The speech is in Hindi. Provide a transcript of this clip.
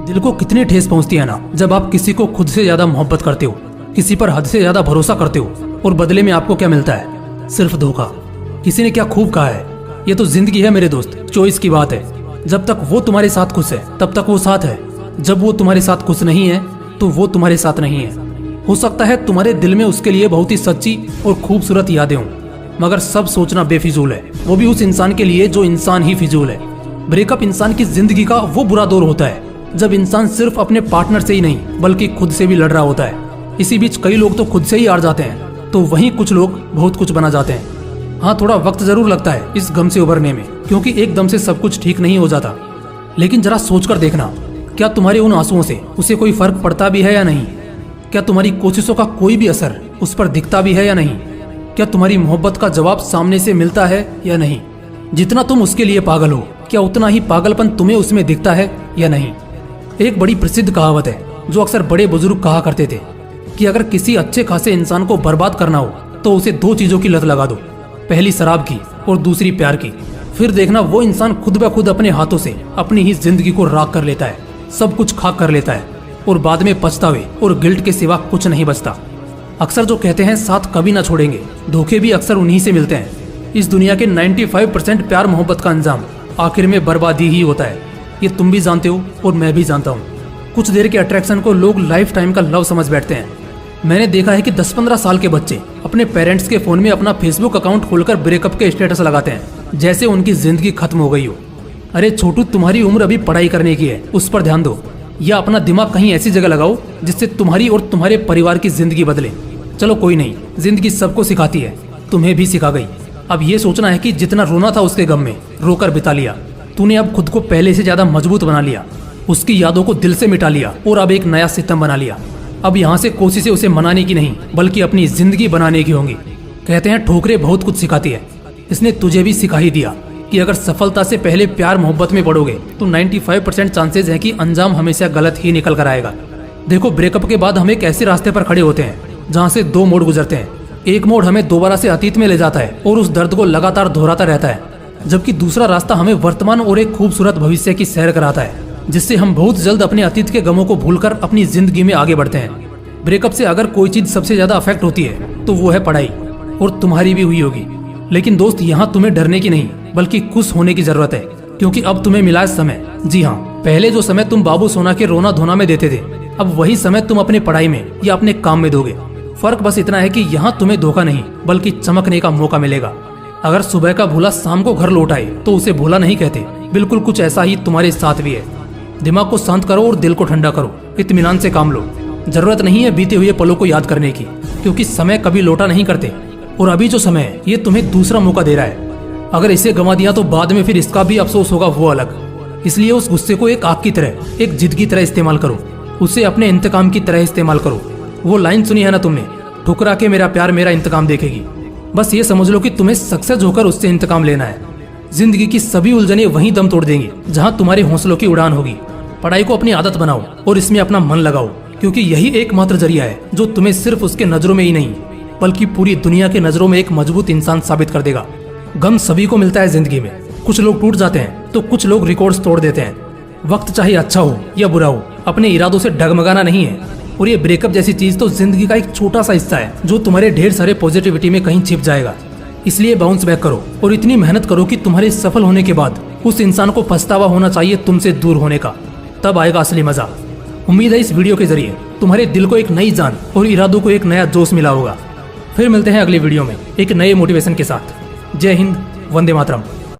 दिल को कितनी ठेस पहुंचती है ना जब आप किसी को खुद से ज्यादा मोहब्बत करते हो, किसी पर हद से ज्यादा भरोसा करते हो और बदले में आपको क्या मिलता है? सिर्फ धोखा। किसी ने क्या खूब कहा है, ये तो जिंदगी है मेरे दोस्त, चॉइस की बात है। जब तक वो तुम्हारे साथ खुश है तब तक वो साथ है, जब वो तुम्हारे साथ खुश नहीं है तो वो तुम्हारे साथ नहीं है। हो सकता है तुम्हारे दिल में उसके लिए बहुत ही सच्ची और खूबसूरत यादें हों, मगर सब सोचना बेफिजूल है, वो भी उस इंसान के लिए जो इंसान ही फिजूल है। ब्रेकअप इंसान की जिंदगी का वो बुरा दौर होता है जब इंसान सिर्फ अपने पार्टनर से ही नहीं बल्कि खुद से भी लड़ रहा होता है। इसी बीच कई लोग तो खुद से ही हार जाते हैं, तो वहीं कुछ लोग बहुत कुछ बना जाते हैं। हाँ, थोड़ा वक्त जरूर लगता है इस गम से उभरने में, क्योंकि एकदम से सब कुछ ठीक नहीं हो जाता। लेकिन जरा सोचकर देखना, क्या तुम्हारे उन आंसुओं से उसे कोई फर्क पड़ता भी है या नहीं? क्या तुम्हारी कोशिशों का कोई भी असर उस पर दिखता भी है या नहीं? क्या तुम्हारी मोहब्बत का जवाब सामने से मिलता है या नहीं? जितना तुम उसके लिए पागल हो, क्या उतना ही पागलपन तुम्हें उसमें दिखता है या नहीं? एक बड़ी प्रसिद्ध कहावत है जो अक्सर बड़े बुजुर्ग कहा करते थे कि अगर किसी अच्छे खासे इंसान को बर्बाद करना हो तो उसे दो चीजों की लत लगा दो, पहली शराब की और दूसरी प्यार की। फिर देखना वो इंसान खुद ब खुद अपने हाथों से अपनी ही जिंदगी को राख कर लेता है, सब कुछ खाक कर लेता है और बाद में पछतावे और गिल्ट के सिवा कुछ नहीं बचता। अक्सर जो कहते हैं साथ कभी ना छोड़ेंगे, धोखे भी अक्सर उन्हीं से मिलते हैं। इस दुनिया के 95% प्यार मोहब्बत का अंजाम आखिर में बर्बादी ही होता है, ये तुम भी जानते हो और मैं भी जानता हूँ। कुछ देर के अट्रैक्शन को लोग लाइफ टाइम का लव समझ बैठते हैं। मैंने देखा है कि 10-15 साल के बच्चे अपने पेरेंट्स के फोन में अपना फेसबुक अकाउंट खोलकर ब्रेकअप के स्टेटस लगाते हैं जैसे उनकी जिंदगी खत्म हो गई हो। अरे छोटू, तुम्हारी उम्र अभी पढ़ाई करने की है, उस पर ध्यान दो, या अपना दिमाग कहीं ऐसी जगह लगाओ जिससे तुम्हारी और तुम्हारे परिवार की जिंदगी बदले। चलो कोई नहीं, जिंदगी सबको सिखाती है, तुम्हें भी सिखा गई। अब ये सोचना है कि जितना रोना था उसके गम में रोकर बिता लिया, तूने अब खुद को पहले से ज्यादा मजबूत बना लिया, उसकी यादों को दिल से मिटा लिया और अब एक नया सितम बना लिया। अब यहाँ से कोशिशें उसे मनाने की नहीं बल्कि अपनी जिंदगी बनाने की होंगी। कहते हैं ठोकरें बहुत कुछ सिखाती है, इसने तुझे भी सिखा ही दिया कि अगर सफलता से पहले प्यार मोहब्बत में पड़ोगे तो 95% चांसेस है कि अंजाम हमेशा गलत ही निकल कर आएगा। देखो, ब्रेकअप के बाद हम एक ऐसे रास्ते पर खड़े होते हैं जहाँ से दो मोड़ गुजरते हैं। एक मोड़ हमें दोबारा से अतीत में ले जाता है और उस दर्द को लगातार दोहराता रहता है, जबकि दूसरा रास्ता हमें वर्तमान और एक खूबसूरत भविष्य की सैर कराता है, जिससे हम बहुत जल्द अपने अतीत के गमों को भूलकर अपनी जिंदगी में आगे बढ़ते हैं। ब्रेकअप से अगर कोई चीज सबसे ज्यादा अफेक्ट होती है तो वो है पढ़ाई, और तुम्हारी भी हुई होगी। लेकिन दोस्त, यहाँ तुम्हें डरने की नहीं बल्कि खुश होने की जरूरत है, क्योंकि अब तुम्हें मिला है समय। जी हाँ, पहले जो समय तुम बाबू सोना के रोना धोना में देते थे, अब वही समय तुम अपने पढ़ाई में या अपने काम में दोगे। फर्क बस इतना है कि यहाँ तुम्हें धोखा नहीं बल्कि चमकने का मौका मिलेगा। अगर सुबह का भूला शाम को घर लौट आए तो उसे भूला नहीं कहते। बिल्कुल कुछ ऐसा ही तुम्हारे साथ भी है। दिमाग को शांत करो और दिल को ठंडा करो, इत्मीनान से काम लो। जरूरत नहीं है बीते हुए पलों को याद करने की, क्योंकि समय कभी लौटा नहीं करते, और अभी जो समय है ये तुम्हें दूसरा मौका दे रहा है। अगर इसे गंवा दिया तो बाद में फिर इसका भी अफसोस होगा, वो अलग। इसलिए उस गुस्से को एक आग की तरह, एक जिद की तरह इस्तेमाल करो, उसे अपने इंतकाम की तरह इस्तेमाल करो। वो लाइन सुनी है ना तुमने, ठुकरा के मेरा प्यार मेरा इंतकाम देखेगी। बस ये समझ लो कि तुम्हें सक्सेस होकर उससे इंतकाम लेना है। जिंदगी की सभी उलझनें वहीं दम तोड़ देंगी जहाँ तुम्हारे हौसलों की उड़ान होगी। पढ़ाई को अपनी आदत बनाओ और इसमें अपना मन लगाओ, क्योंकि यही एकमात्र जरिया है जो तुम्हें सिर्फ उसके नजरों में ही नहीं बल्कि पूरी दुनिया के नजरों में एक मजबूत इंसान साबित कर देगा। गम सभी को मिलता है जिंदगी में, कुछ लोग टूट जाते हैं तो कुछ लोग रिकॉर्ड्स तोड़ देते हैं। वक्त चाहे अच्छा हो या बुरा हो, अपने इरादों से डगमगाना नहीं है। और ये ब्रेकअप जैसी चीज तो जिंदगी का एक छोटा सा हिस्सा है जो तुम्हारे ढेर सारे पॉजिटिविटी में कहीं छिप जाएगा। इसलिए बाउंस बैक करो और इतनी मेहनत करो कि तुम्हारे सफल होने के बाद उस इंसान को पछतावा होना चाहिए तुमसे दूर होने का, तब आएगा असली मजा। उम्मीद है इस वीडियो के जरिए तुम्हारे दिल को एक नई जान और इरादों को एक नया जोश मिला होगा। फिर मिलते हैं अगले वीडियो में एक नए मोटिवेशन के साथ। जय हिंद, वंदे मातरम।